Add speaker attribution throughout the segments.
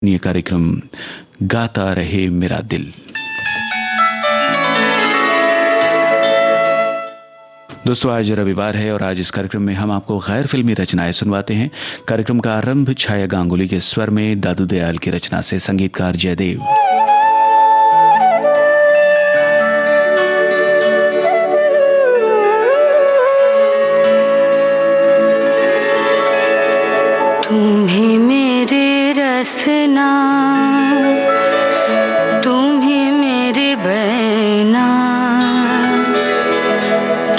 Speaker 1: ये कार्यक्रम गाता रहे मेरा दिल। दोस्तों, आज रविवार है और आज इस कार्यक्रम में हम आपको गैर फिल्मी रचनाएं सुनवाते हैं। कार्यक्रम का आरंभ छाया गांगुली के स्वर में दादू दयाल की रचना से, संगीतकार जयदेव।
Speaker 2: तुम्हें मेरे रसना, तुम्हें मेरे बहना,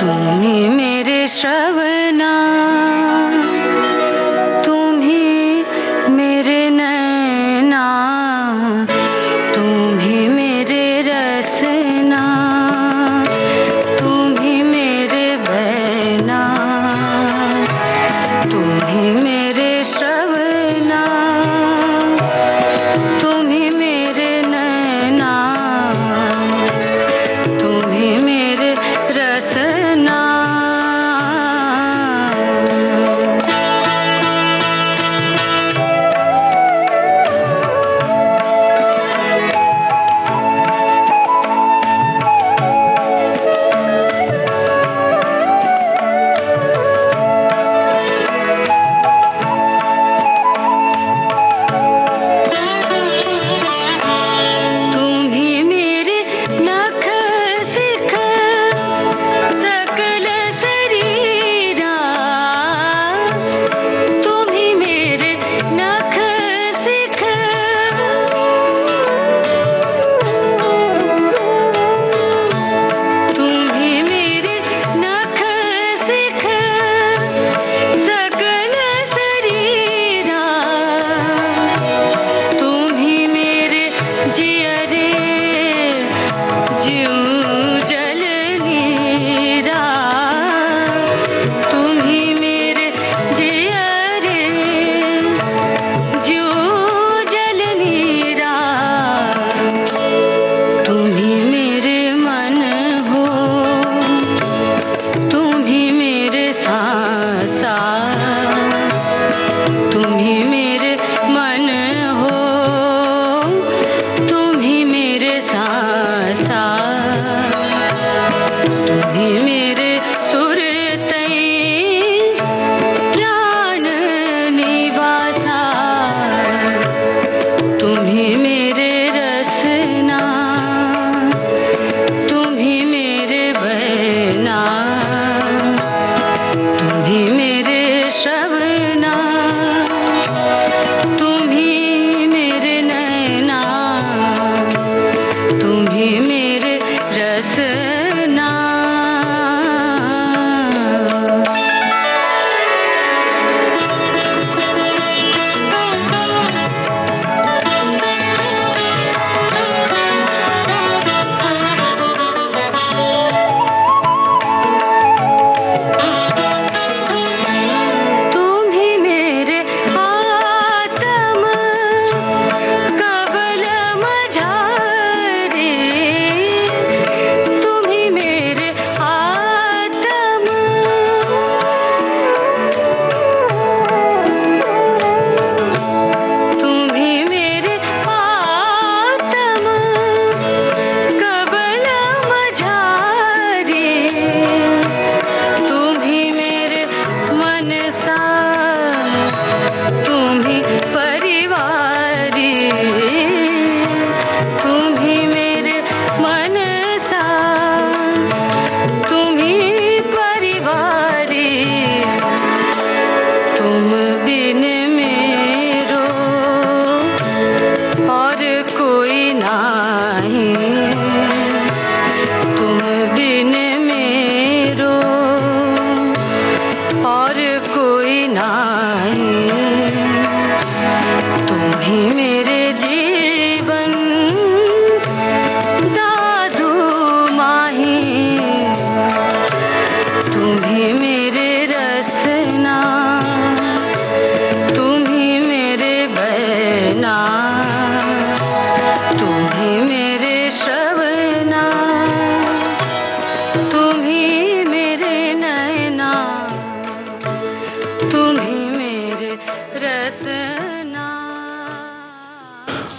Speaker 2: तुम्हें मेरे श्रवणा, तुम्हें मेरे नैना, तुम्हें मेरे रसना, तुम्हें मेरे बहना, तुम्हें मेरे श्रवणा, तुम्हें मेरे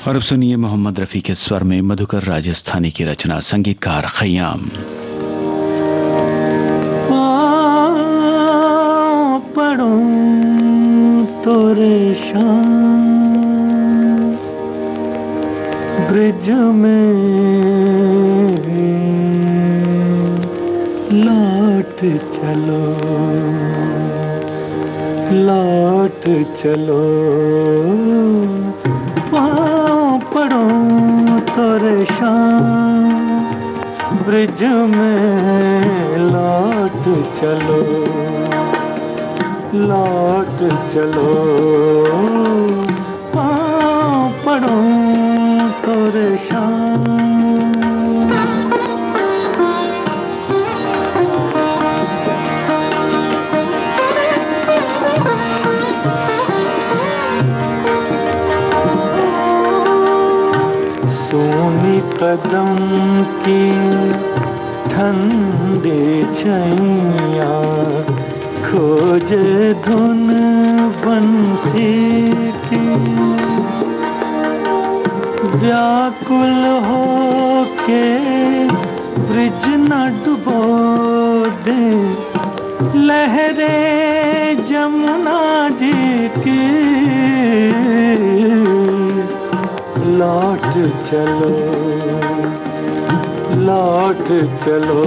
Speaker 1: और अब सुनिए मोहम्मद रफी के स्वर में मधुकर राजस्थानी की रचना, संगीतकार खयाम।
Speaker 3: पढ़ूं तोरे शाम ब्रिज में लौट चलो, लौट चलो। पढ़ूं तोरे शाम ब्रिज में लौट चलो, लौट चलो। पढ़ूं तोरे शाम। सोनी कदम की ठंडी छैया खोजे धुन बंसी की, व्याकुल हो के ब्रिज न डुबो दे लहरे जमुना जी की। लौट चलो, लौट चलो।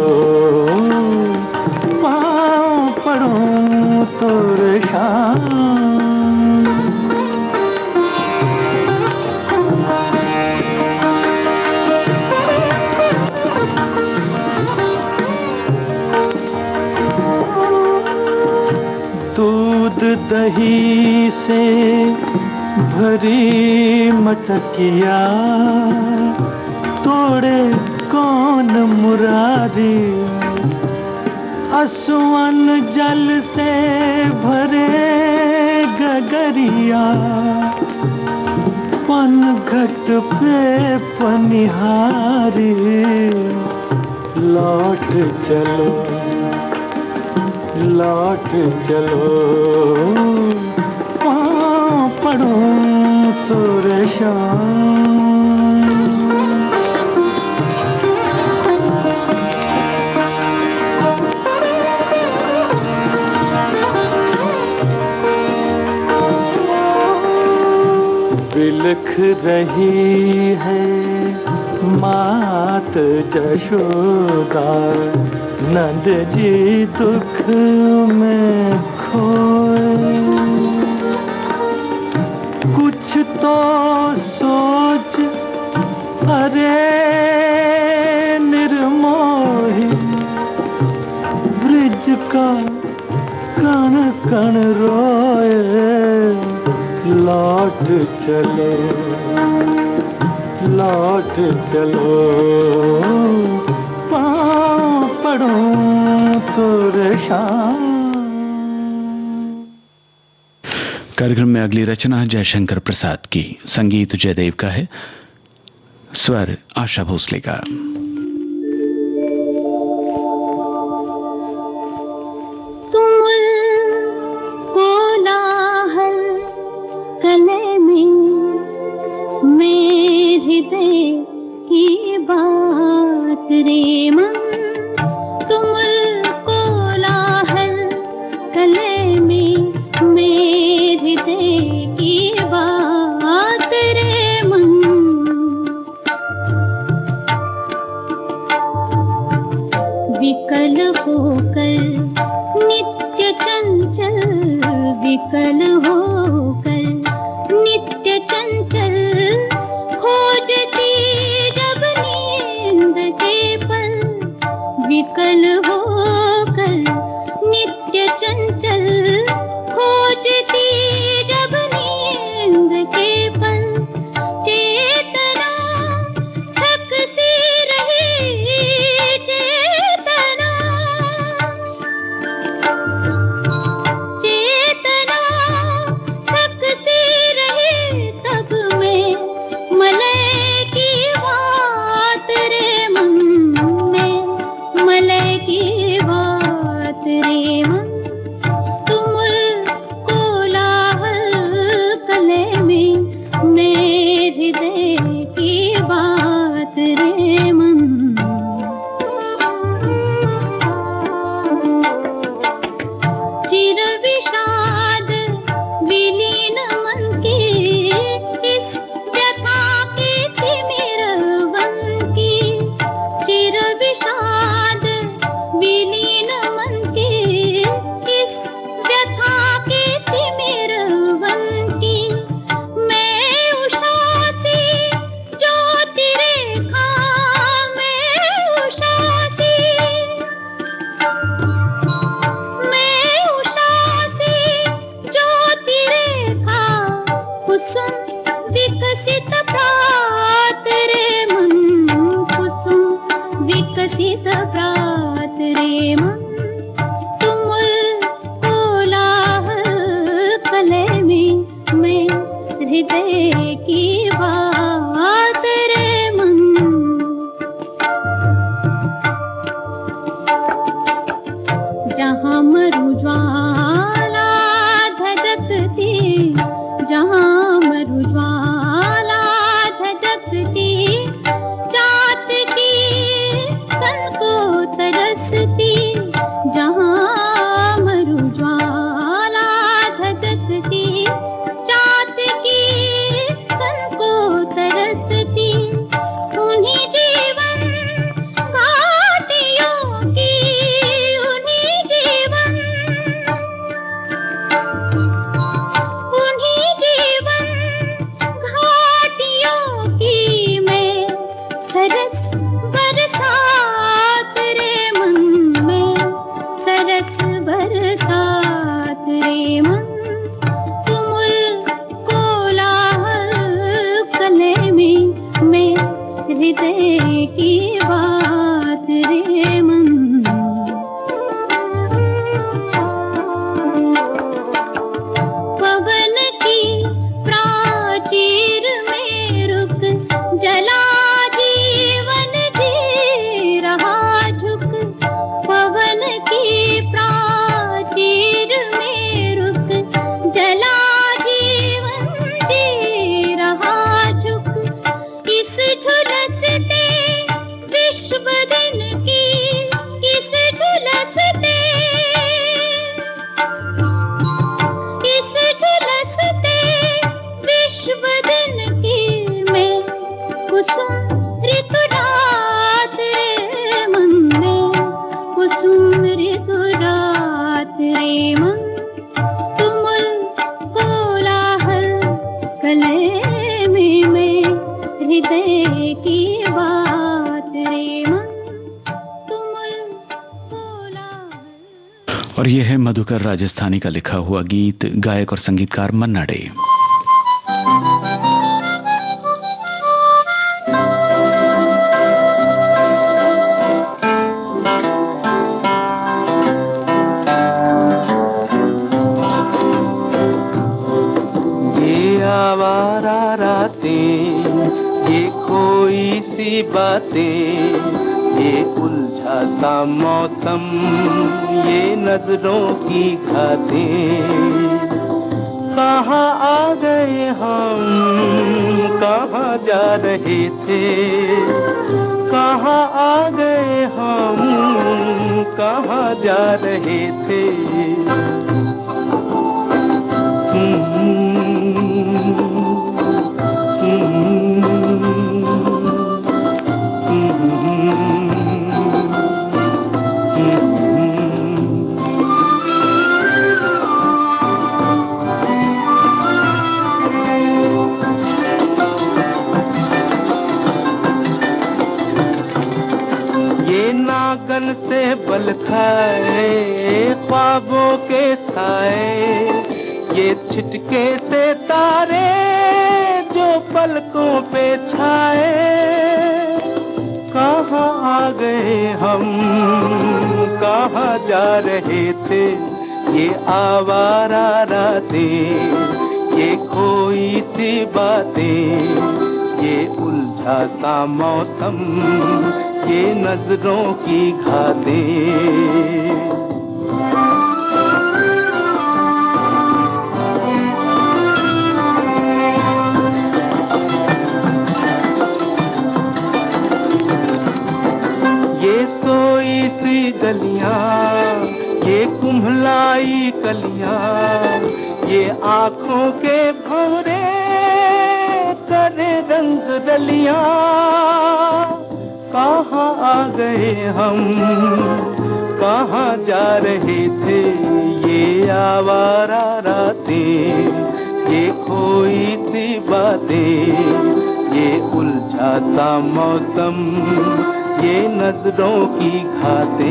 Speaker 3: पढ़ूं तोरे शाम। दूध दही से भरी मटकिया तोड़े कौन मुरारी, असुवन जल से भरे गगरिया पनघट पे पनिहारी। लौट चलो, लौट चलो। पढ़ूं तोरे शाम। बिलख रही है मात जशोदा, नंद जी दुख में खोए। कुछ तो सोच अरे निर्मोही, ब्रिज का कण कण रोए। लौट चलो, लौट चलो। पढ़ूं तोरे शाम।
Speaker 1: कार्यक्रम में अगली रचना जयशंकर प्रसाद की, संगीत जयदेव का है, स्वर आशा भोसले का।
Speaker 4: विकल होकर नित्य चंचल, विकल होकर नित्य चंचल, खोजती जब नींद के पल हृदय की बात रे मन। पवन की प्राचीर में रुक जला जीवन जी रहा झुक। पवन की प्राचीर में रुक जला जीवन जी रहा झुक। इस झुलसते विश्व दिन की इस झुलसते विश्व दिन की मैं कुसुम ऋतु रात रे मन में। कुसुम ऋतु रात रे मन। तुमुल कोलाहल कलय में मैं हृदय की बात रे मन। तुमुल कोलाहल।
Speaker 1: और ये है मधुकर राजस्थानी का लिखा हुआ गीत, गायक और संगीतकार मन्ना डे।
Speaker 3: ये आवारा रातें, ये खोई सी बातें, ये उलझा सा मौसम, ये नजरों की घातें। कहाँ आ गए हम, कहाँ जा रहे थे। कहाँ आ गए हम, कहाँ जा रहे थे। ये नागन से बल खाए ख्वाबों के साए, ये छिटके से तारे जो पलकों पे छाए। कहाँ आ गए हम, कहाँ जा रहे थे। ये आवारा रातें, ये खोई सी बातें, ये उलझा सा मौसम, ये नजरों की घातें। ये सोई सी गलियां, ये कुम्हलाई कलियां, ये आँखों के भंवरे करे रंग रलियां। कहाँ आ गए हम, कहाँ जा रहे थे। ये आवारा रातें, ये खोई सी बातें, ये उलझा सा मौसम, ये नजरों की घातें।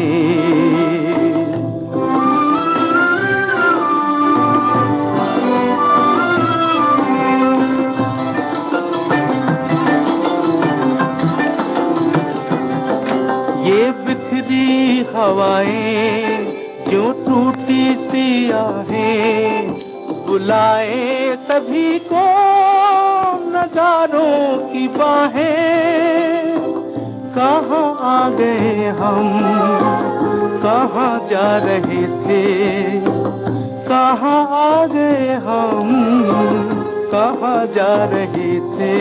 Speaker 3: ये बिखरी हवाएं, जो टूटी सी आहें, बुलाए सभी को नजारों की बाहें। कहाँ आ गए हम, कहाँ जा रहे थे। कहाँ आ गए हम, कहाँ जा रहे थे।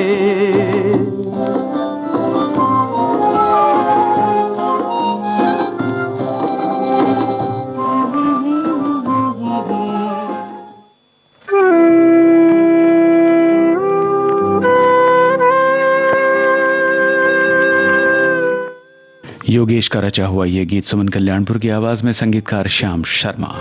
Speaker 1: योगेश का रचा हुआ ये गीत सुमन कल्याणपुर की आवाज में, संगीतकार श्याम शर्मा।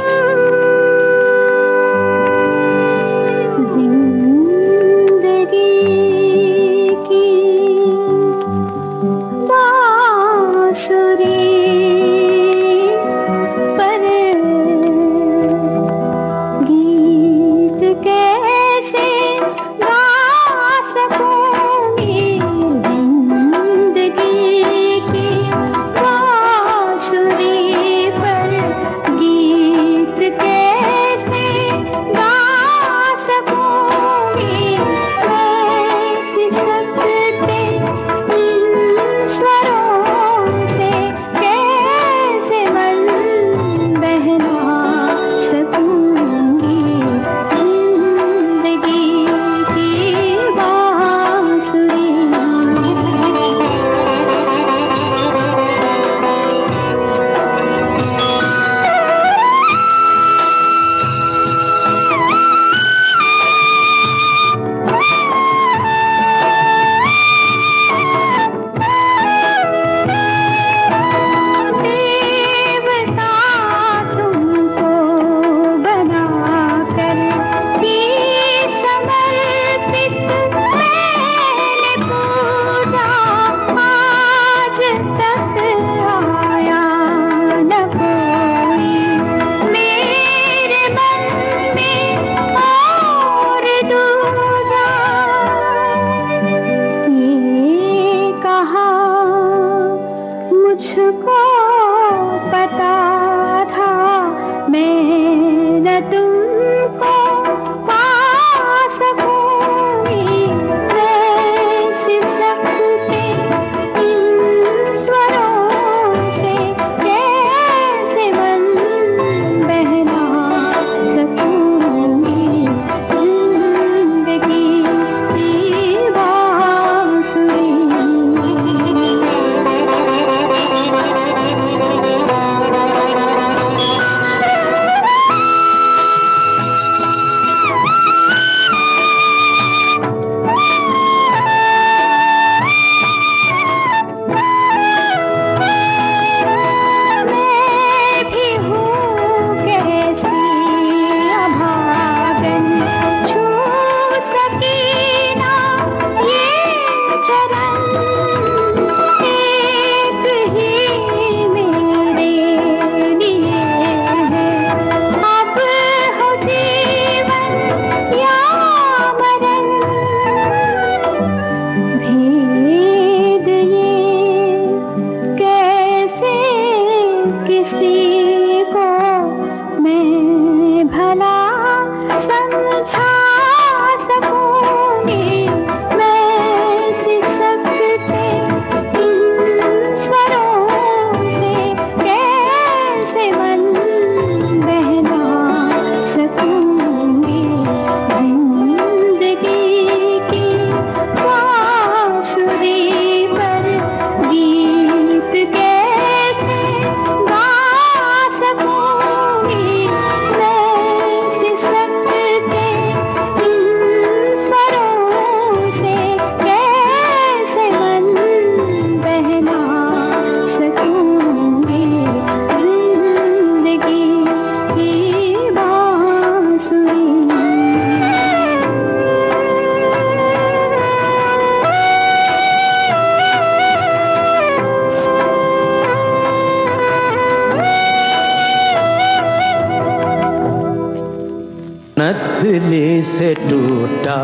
Speaker 3: नथली से टूटा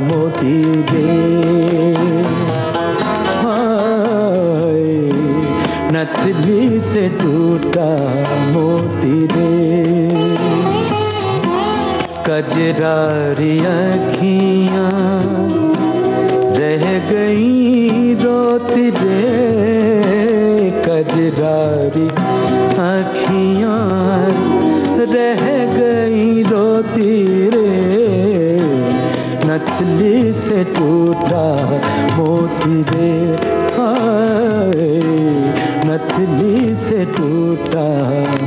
Speaker 3: मोती रे, हाय नथली से टूटा मोती रे। कजरारी अखियाँ रह गई रोती रे, कजरारी अखियाँ रह गई रोती रे। नथली से टूटा मोती रे, हाय नथली से टूटा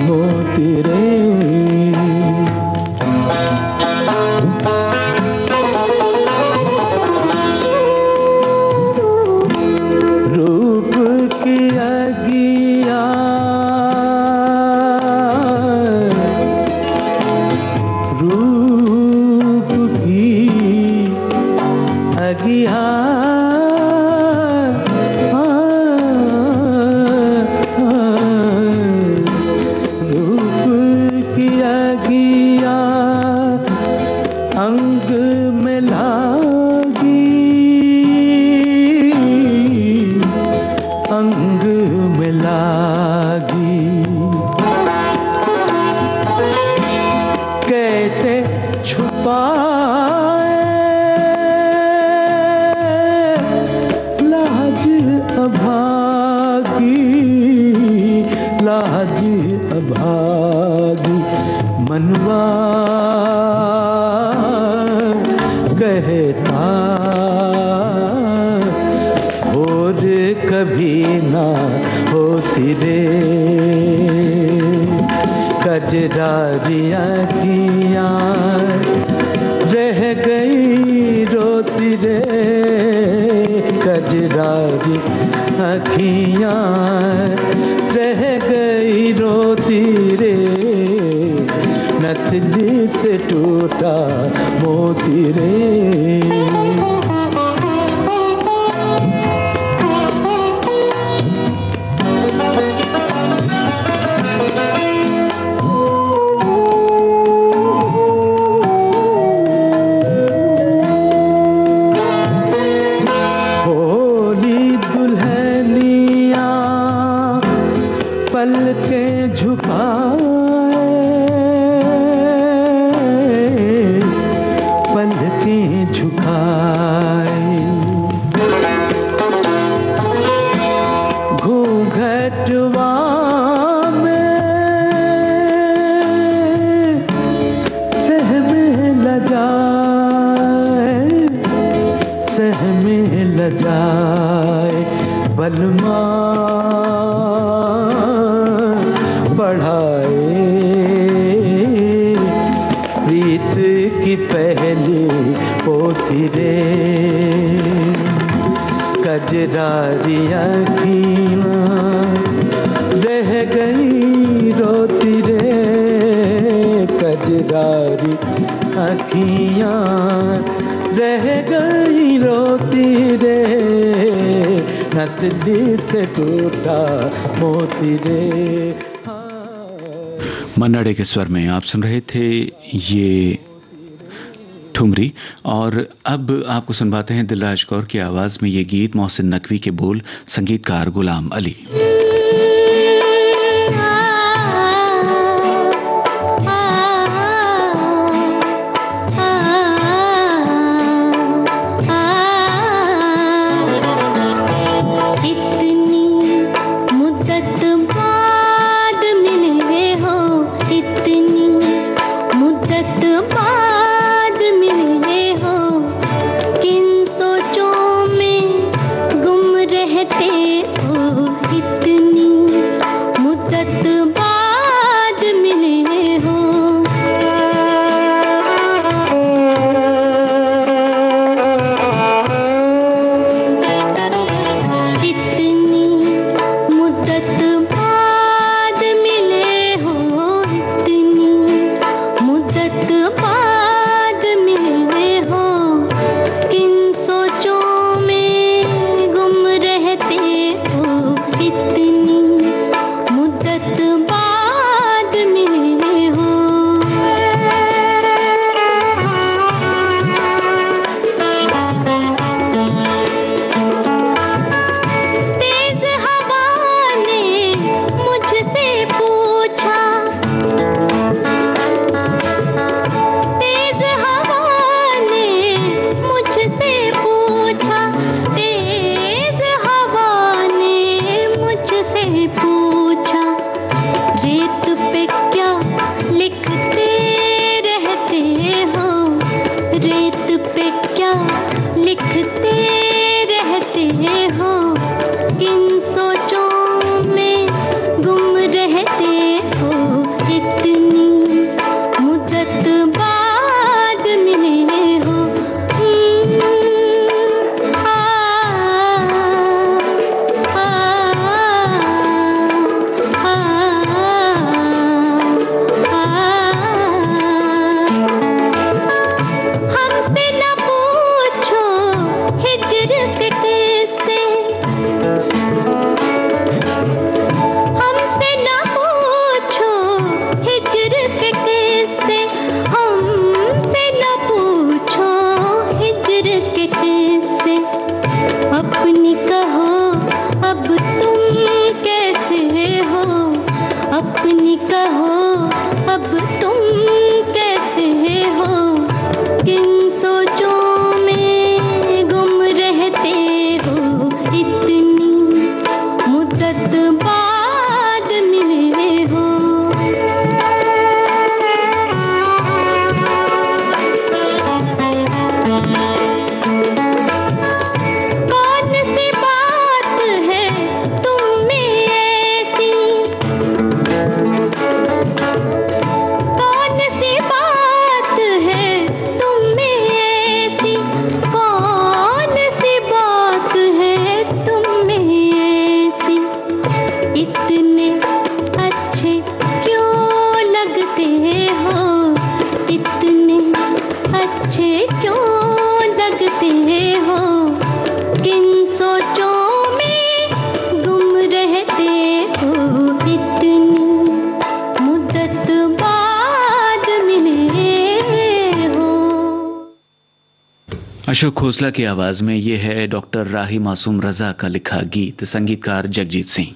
Speaker 3: मोती रे। रूप की अगिया रूप की अगिया रूप की अगिया अंग में लागी, अंग में लागी। कैसे छुपाए लाज अभागी, लाज अभागी। मनवा कहता और कभी ना होती रे। कजरारी अखियाँ रह गई रोती रे, कजरारी अखियाँ रह गई रोती रे। नथली से टूटा मोती रे। पलकें झुकाए, पलकें झुकाए। घूंघटवा में सहमे लजाए, सहमे लजाए। बलमा बढ़ाए प्रीत की पहली पोथी रे। कजरारी अखियाँ रह गई रोती रे, कजरारी अखियाँ रह गई रोती रे। नथली से टूटा मोती रे।
Speaker 1: मन्ना डे के स्वर में आप सुन रहे थे ये ठुमरी। और अब आपको सुनवाते हैं दिलराज कौर की आवाज में ये गीत, मोहसिन नकवी के बोल, संगीतकार गुलाम अली।
Speaker 4: रहते हो
Speaker 1: अशोक खोसला की आवाज में ये है डॉक्टर राही मासूम रजा का लिखा गीत, संगीतकार जगजीत सिंह।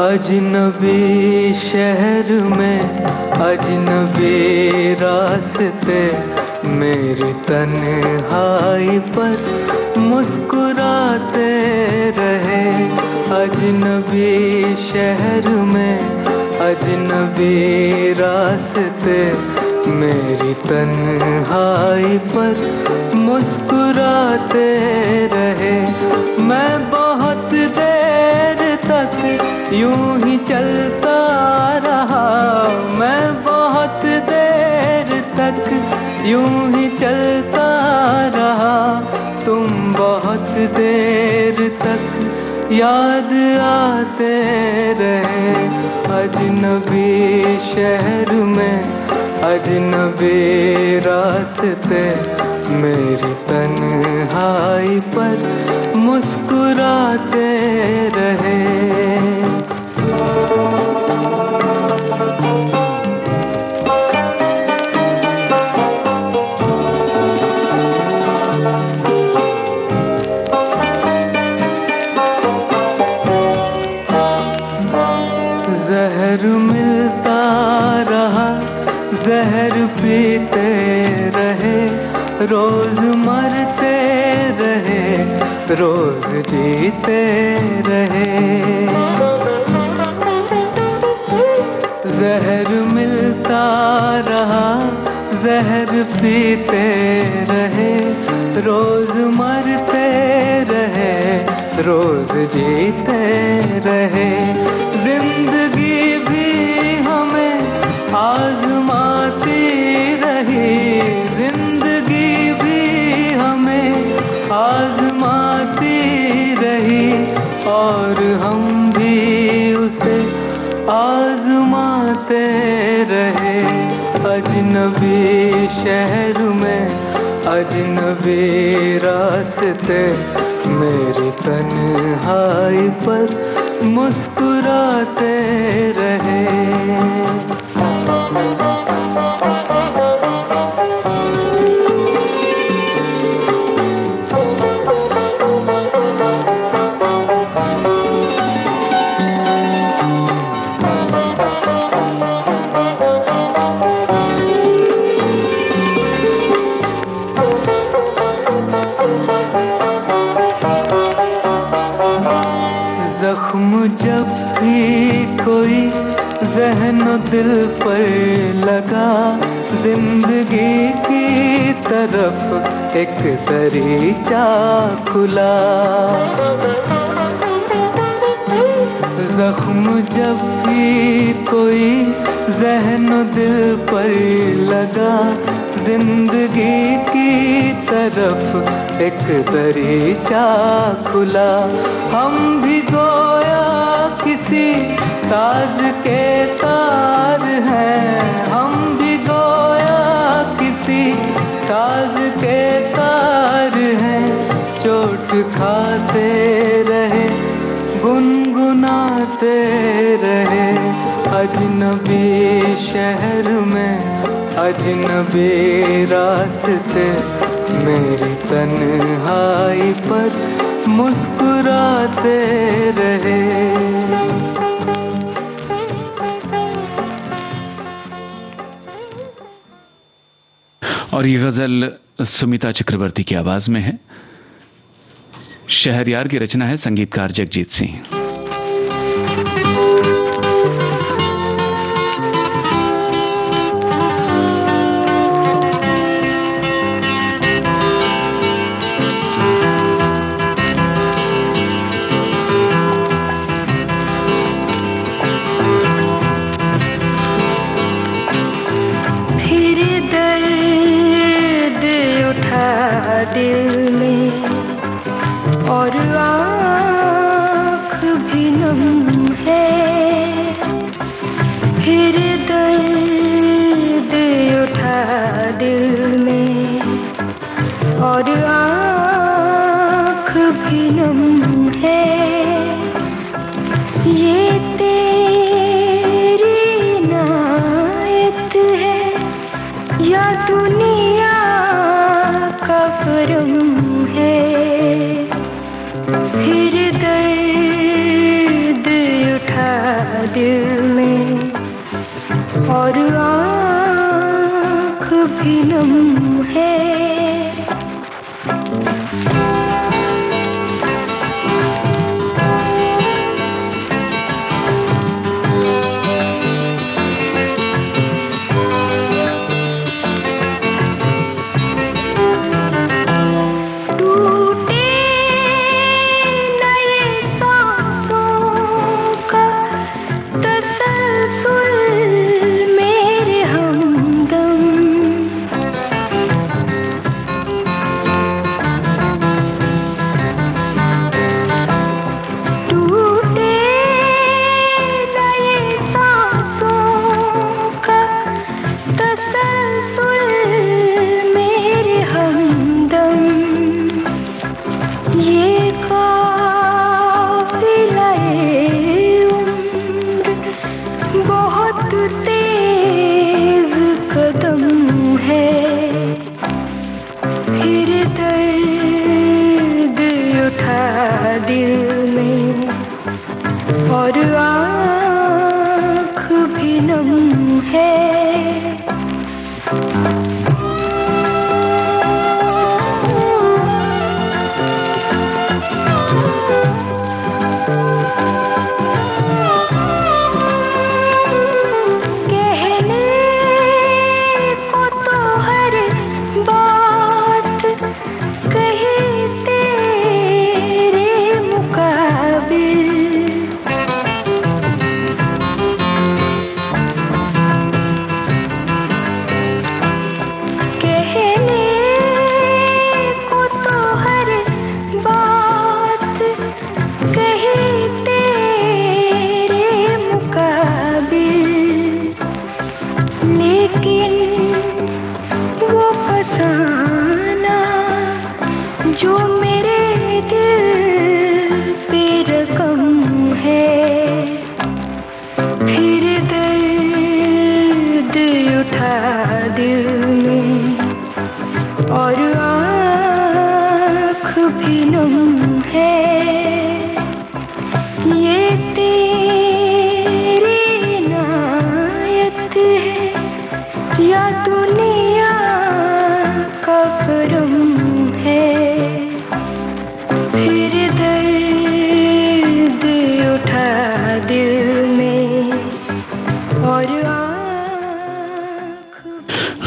Speaker 3: अजनबी शहर में अजनबी रास्ते, मेरी तन्हाई पर मुस्कुराते रहे। अजनबी शहर में अजनबी रास्ते, मेरी तन्हाई पर मुस्कुराते रहे। मैं बहुत देर तक यूं ही चलता रहा, मैं बहुत देर तक यूं ही चलता रहा। तुम बहुत देर तक याद आते रहे। अजनबी शहर में अजनबी रास्ते, मेरी तन्हाई पर मुस्कुराते रहे। जहर मिलता रहा, जहर पीते रहे, रोज मरते रहे, रोज जीते रहे। जहर मिलता रहा, जहर पीते रहे, रोज मरते रहे, रोज जीते रहे। जिंदगी भी हमें आजमाती रही, जिंदगी भी हमें आजमाती रही, और हम भी उसे आजमाते रहे। अजनबी शहर में अजनबी रास्ते, मेरी तन्हाई पर मुस्कुराते रहे। जख्म जब भी कोई ज़हन दिल पर लगा, जिंदगी की तरफ एक दरीचा खुला। जख्म जब भी कोई ज़हन दिल पर लगा, जिंदगी की तरफ एक दरीचा खुला। हम भी गोया किसी साज के तार हैं, हम भी गोया किसी साज के तार हैं। चोट खाते रहे, गुनगुनाते रहे। अजनबी शहर में अजनबी रास्ते, मेरी तन्हाई पर मुस्कुराते रहे।
Speaker 1: और ये गजल सुमिता चक्रवर्ती की आवाज में है। शहरयार की रचना है, संगीतकार जगजीत सिंह।
Speaker 2: दिल में और आँख भी नम है।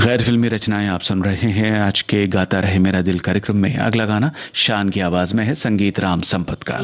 Speaker 1: गैर फिल्मी रचनाएं आप सुन रहे हैं आज के गाता रहे मेरा दिल कार्यक्रम में। अगला गाना शान की आवाज में है, संगीत राम संपत का।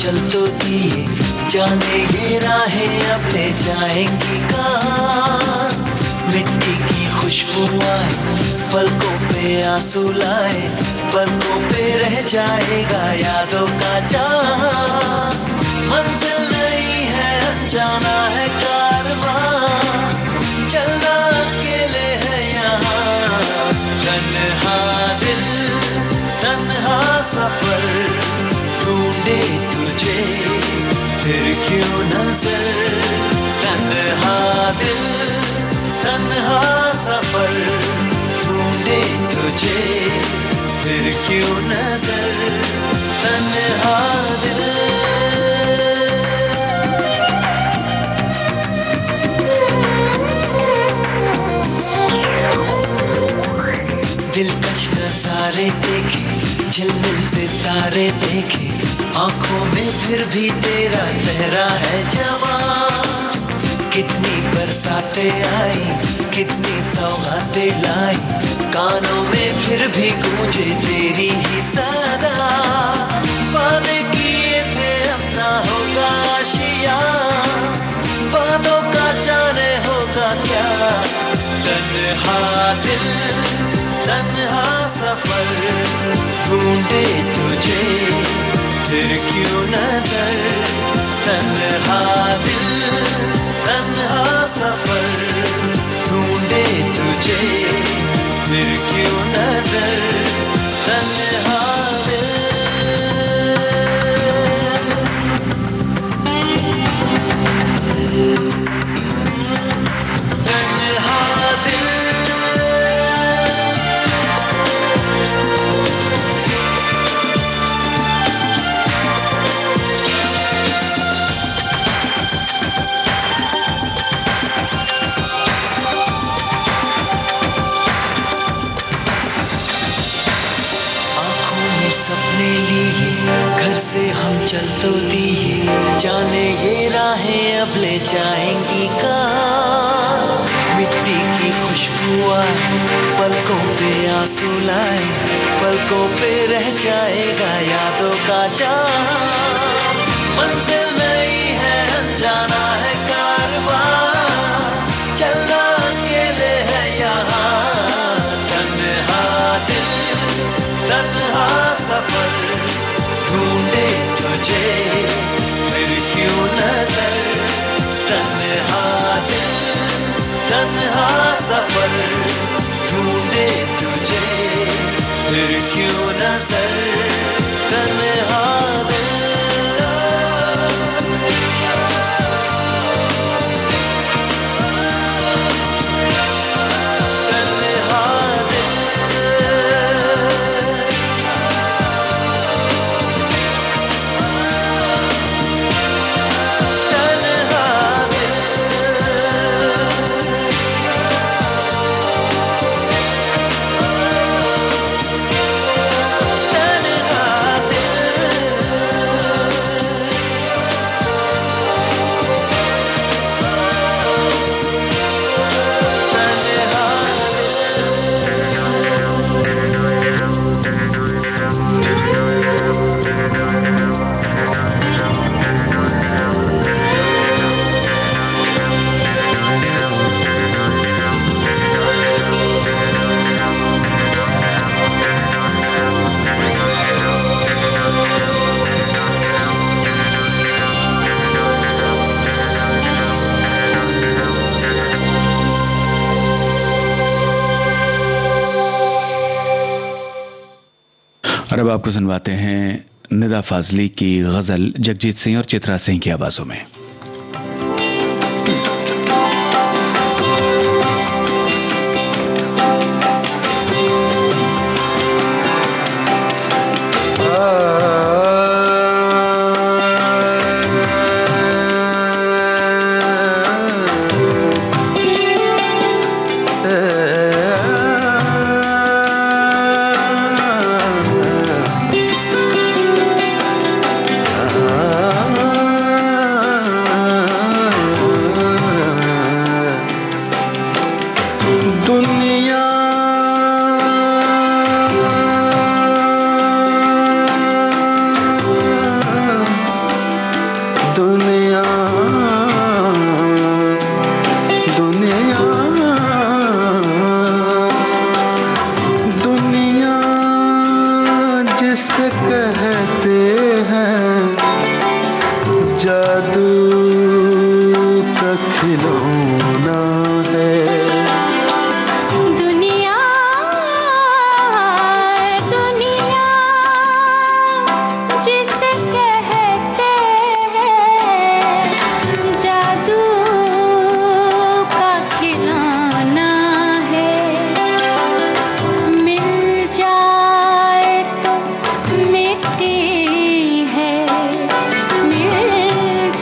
Speaker 5: चल तो दिए जाने ये राहें अब ले जाएंगी कहाँ। मिट्टी की खुशबू आए पलकों पे आंसू लाए, पलकों पे रह जाएगा यादों का जहां। मंजिल नहीं है अनजाना है कारवां, चलना अकेले है यहाँ। तन्हा दिल तन्हा सफर ढूंढे तुझे फिर क्यों नजर। तन्हा दिल तन्हा सफर ढूंढे तुझे फिर क्यों नजर। तन्हा दिलकश नजारे देखे झिलमिल से तारे देखे, आंखों में फिर भी तेरा चेहरा है जवान। कितनी बरसातें आई कितनी सौगातें लाई, कानों में फिर भी गूंजे तेरी ही सदा। वादे किए थे अपना होगा आशिया, बातों का जाने होगा क्या। तन्हा दिल तन्हा सफर ढूंढे तुझे फिर क्यों नजर तन्हा दिल तन्हा सफर ढूंढे तुझे फिर क्यों नजर तन्हा दिल तन्हा दिल चल तो दिए जाने ये राहें अब ले जाएंगी कहाँ मिट्टी की खुशबू आए पलकों पे आंसू लाए पलकों पे रह जाएगा यादों का जाम मंजिल नहीं है अनजाना है कारवां चलना अकेले है यहाँ तन्हा दिल तन्हा सफर ढूंढे तुझे फिर क्यों नजर तन्हा दिल तन्हा सफर ढूंढे तुझे फिर क्यों नजर तन्हा दिल
Speaker 1: और अब आपको सुनवाते हैं निदा फाजली की गजल जगजीत सिंह और चित्रा सिंह की आवाजों में।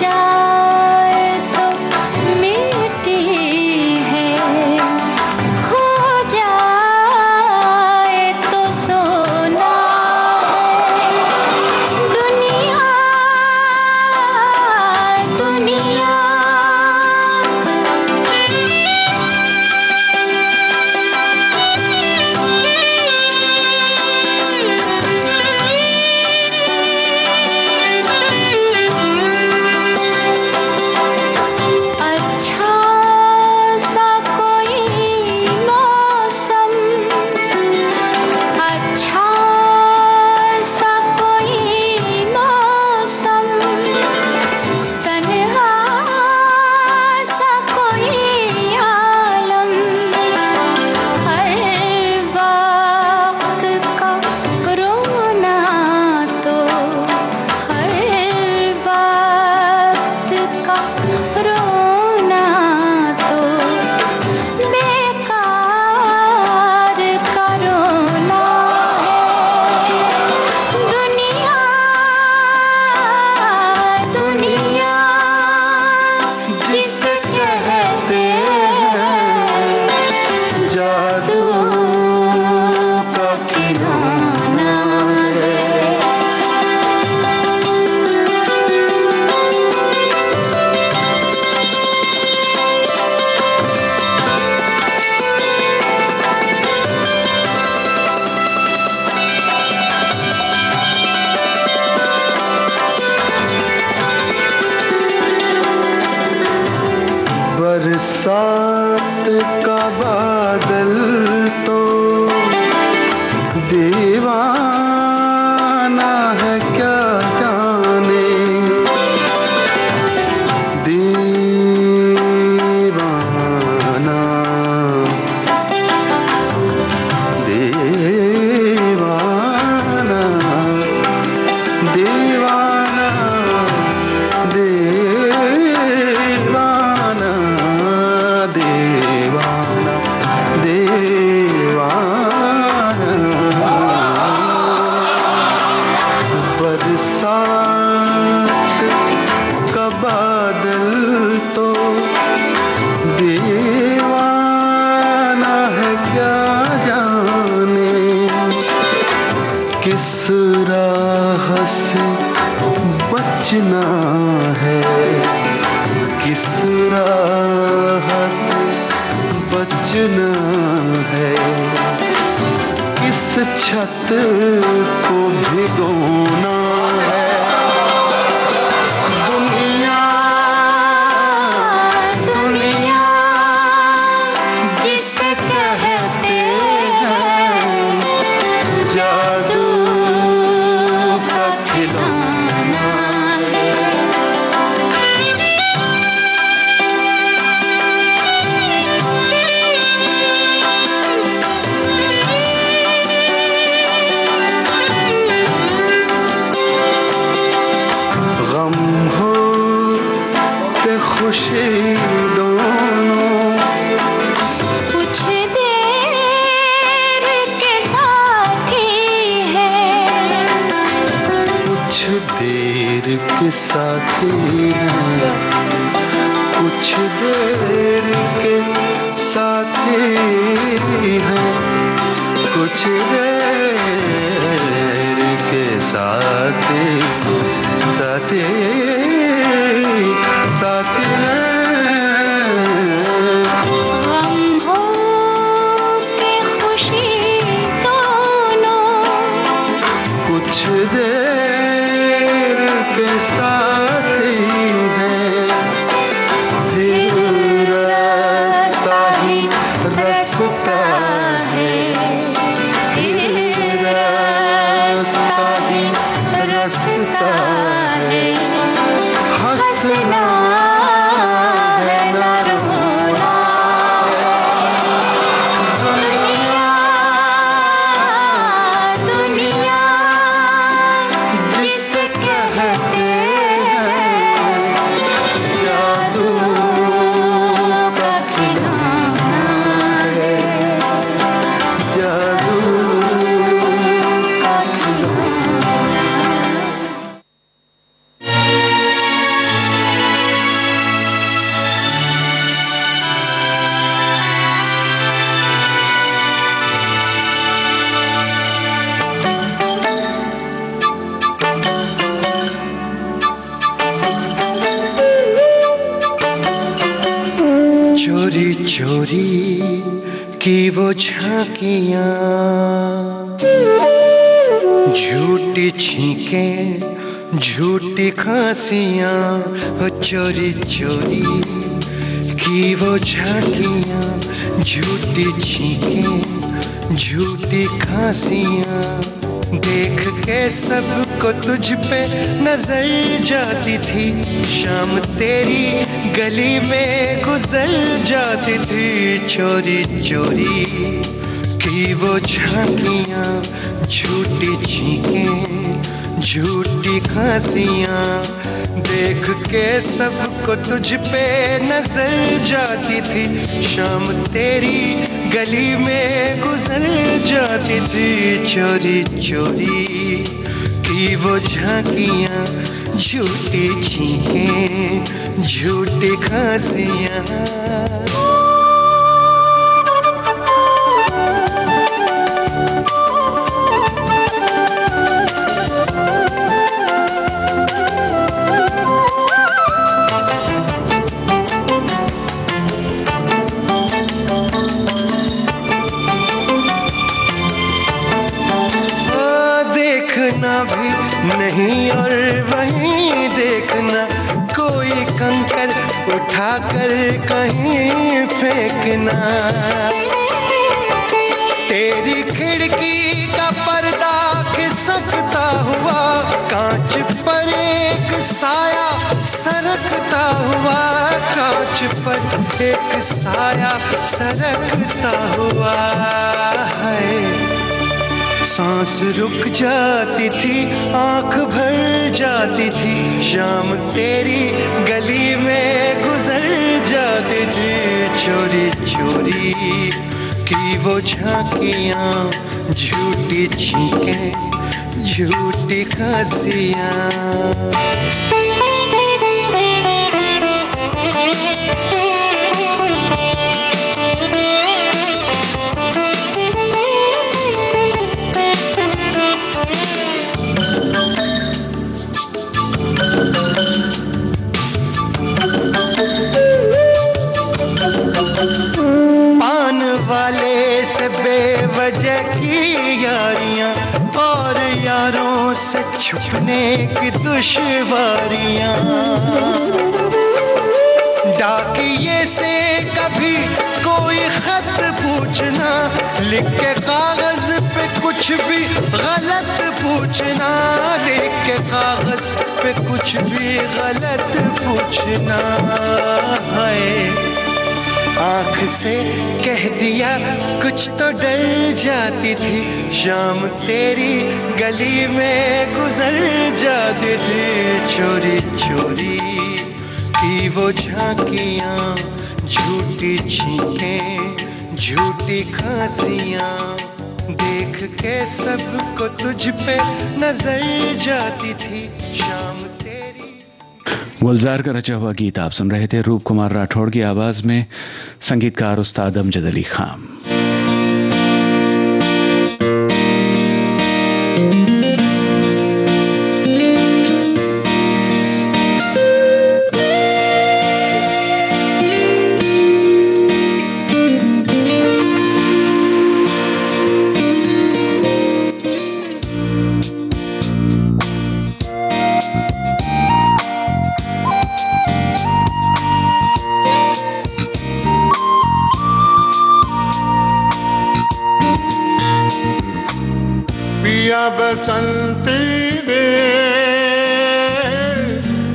Speaker 2: जा
Speaker 3: बरसात का बादल तो दीवाना है क्या जाने, दीवाना दीवाना दीवाना दीवाना दीवाना दीवाना। बरसात का बादल तो दीवाना है क्या जाने, किस राह से बचना है, किस राह से बचना है, किस छत को भिगोना है। दुनिया दुनिया जिसे कहते हैं जादू का खिलौना है। गम हो के खुशी दोनों
Speaker 2: कुछ देर के साथी है,
Speaker 3: कुछ देर के साथी हैं, कुछ देर के साथी हैं, कुछ देर के साथी साथी साथी हैं।
Speaker 2: गम हो के खुशी दोनों
Speaker 3: कुछ देर के साथी हैं, फिर रास्ता ही रास्ता है, फिर रास्ता ही रास्ता है। हंसना है ना रोना,
Speaker 2: दुनिया जिसे कहते हैं
Speaker 3: जादू का खिलौना है, जादू का खिलौना। चोरी चोरी की वो झांकियां, झूठी छींकें झूठी खांसियां, हो चोरी चोरी की वो झांकियां, झूठी छींकें झूठी खांसियां, देख के सबको तुझ पे नजर जाती थी, शाम तेरी गली में गुजर जाती थी। चोरी चोरी की वो झांकियां, झूठी छींकें झूठी खांसियां, देख के सबको तुझ पे नजर जाती थी, शाम तेरी गली में गुजर जाती थी। चोरी चोरी की वो झांकियां, झूठी छींकें झूठी खांसियां। देखना भी नहीं और वहीं देखना, कोई कंकर
Speaker 6: उठाकर कहीं फेंकना। तेरी खिड़की का पर्दा खिसकता हुआ कांच पर एक साया सरकता हुआ, कांच पर एक साया सरकता हुआ है। सांस रुक जाती थी, आंख भर जाती थी, शाम तेरी गली में गुजर जाती थी। चोरी चोरी की वो झांकियां, झूठी छींकें, झूठी खांसियां। पान वाले से बेवजह की यारियां और यारों से छुपने की दुश्वारियां। डाकिये से कभी कोई खत पूछना, लिख के कागज पे कुछ भी गलत पूछना, लिख के कागज पे कुछ भी गलत पूछना है। आँख से कह दिया कुछ तो डर जाती थी, शाम तेरी गली में गुजर जाती थी। चोरी चोरी की वो झांकियां, झूठी छींकें, झूठी खांसियां। देख के सबको तुझ पे नजर जाती थी, शाम तेरी।
Speaker 1: गुलजार का रचा हुआ गीत आप सुन रहे थे रूप कुमार राठौड़ की आवाज में, संगीतकार उस्ताद अमजद अली खान।
Speaker 2: बसंती रे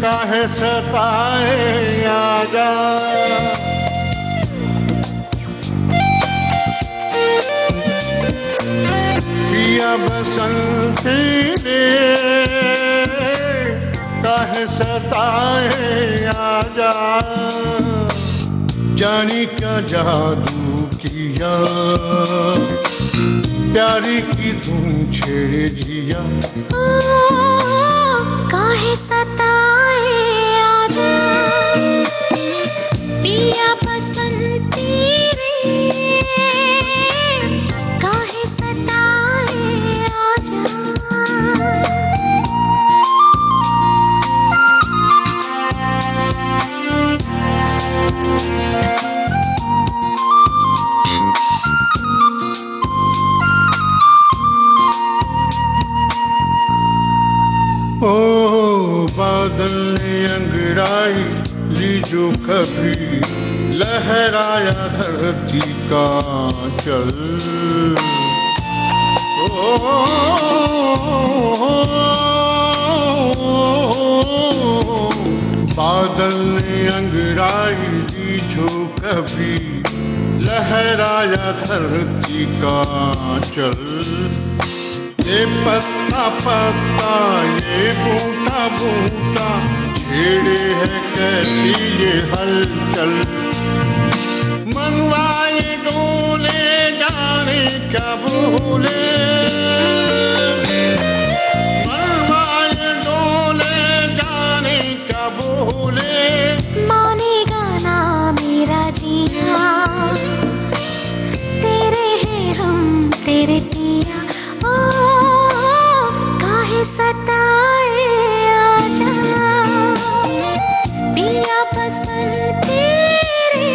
Speaker 2: काहे सताए आजा। पिया बसंती रे काहे सताए आजा। जानी क्या जादू किया प्यारी की धूम छेड़े जिया।
Speaker 4: काहे सताए आजा, पिया बसंती रे काहे सताए आजा।
Speaker 2: बादल ने अंगड़ाई ली जो कभी, लहराया धरती का चल। बादल ने अंगड़ाई ली जो कभी, लहराया धरती का चल। ये पत्ता पत्ता ये बूटा बूटा, छेड़े है कैसी ये हलचल। मनवाए डोले जाने क्या भूले, मनवाए डोले जाने क्या भूले।
Speaker 4: मानेगा ना मेरा जिया, तेरे हैं हम तेरे पिया। काहे सताए आजा, पिया बसंती रे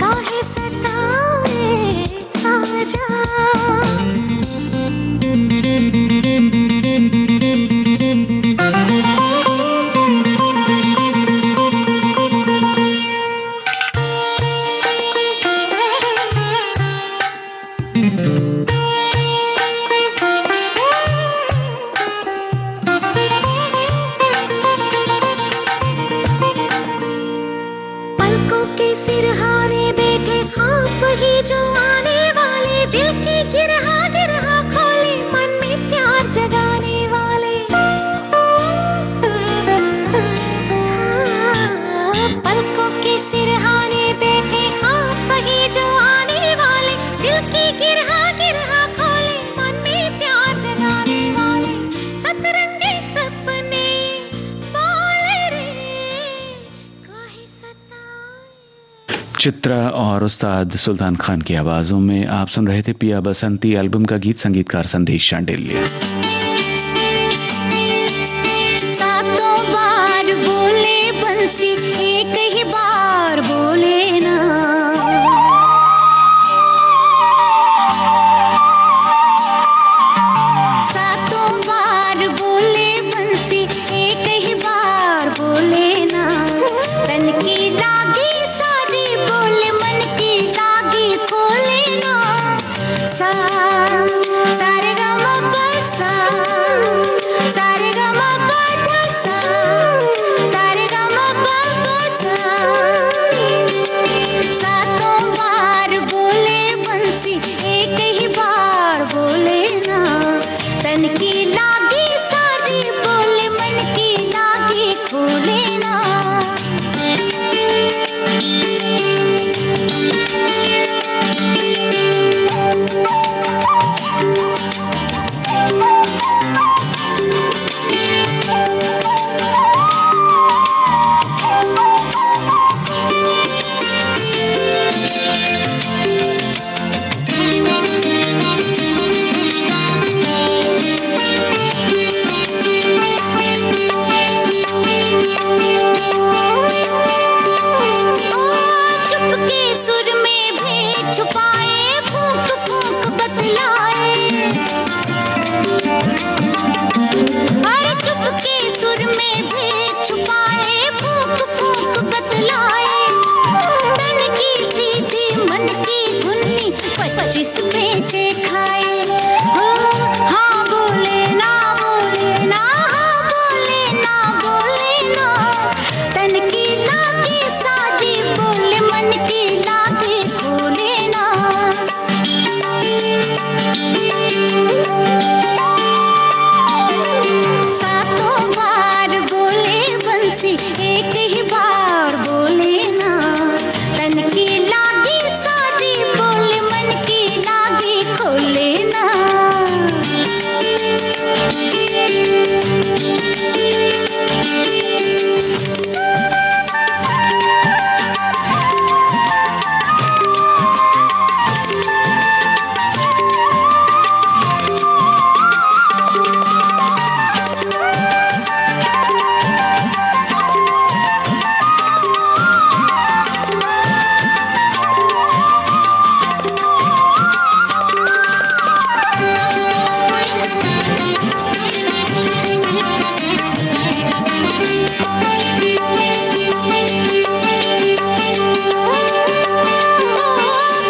Speaker 4: काहे सताए आजा।
Speaker 1: चित्रा और उस्ताद सुल्तान खान की आवाजों में आप सुन रहे थे पिया बसंती एल्बम का गीत, संगीतकार संदेश चांडिल्य।
Speaker 4: सातों बार बोले बंसी एक ही बार बोले ना, सातों बार बोले बंसी एक ही बार बोले ना, तन की लागी सारी बोले मन की लागी खोले ना, सारे गम सा, सारे गम सा, सारे गम सा, सातों बार बोले बंसी एक ही बार बोले ना, तन की लागी सारी बोले मन की लागी खोले ना। चुपके सुर में भी छुपाए फूंक फूंक बतलाए, अरे चुपके सुर में भी छुपाए फूंक फूंक बतलाए, तन की सीधी मन की धुन्नी 25 पेचे खाए, हो हाँ बोले ना बोले ना, हाँ बोले ना बोले ना, तन की लागी सारी बोले मन की लागी खोले ना। सातों बार बोले बंसी एक ही बार बोले ना, तन की लागी सारी बोले मन की लागी खोले ना।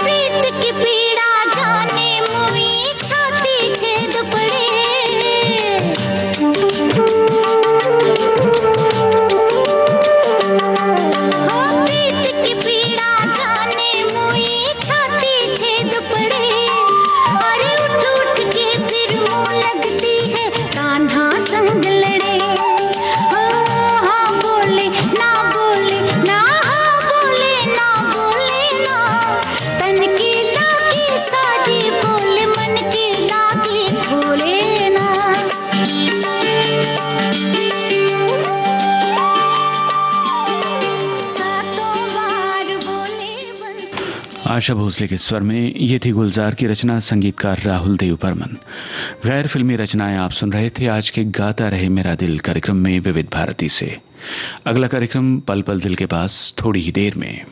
Speaker 4: प्रीत की पीड़ा जाने मुई छाती छेद पड़े, प्रीत की पीड़ा जाने मुई छाती छेद पड़े, अरे उठ उठ के फिर मुँह लगती है कान्हा संग लड़े, हाँ बोले ना बोले ना, हाँ बोले ना बोले ना, तन की लागी सारी बोले मन की लागी खोले ना। सातों बार बोले बंसी।
Speaker 1: आशा भोसले के स्वर में ये थी गुलजार की रचना, संगीतकार राहुल देव बर्मन। गैर फिल्मी रचनाएं आप सुन रहे थे आज के गाता रहे मेरा दिल कार्यक्रम में विविध भारती से। अगला कार्यक्रम पल पल दिल के पास थोड़ी ही देर में।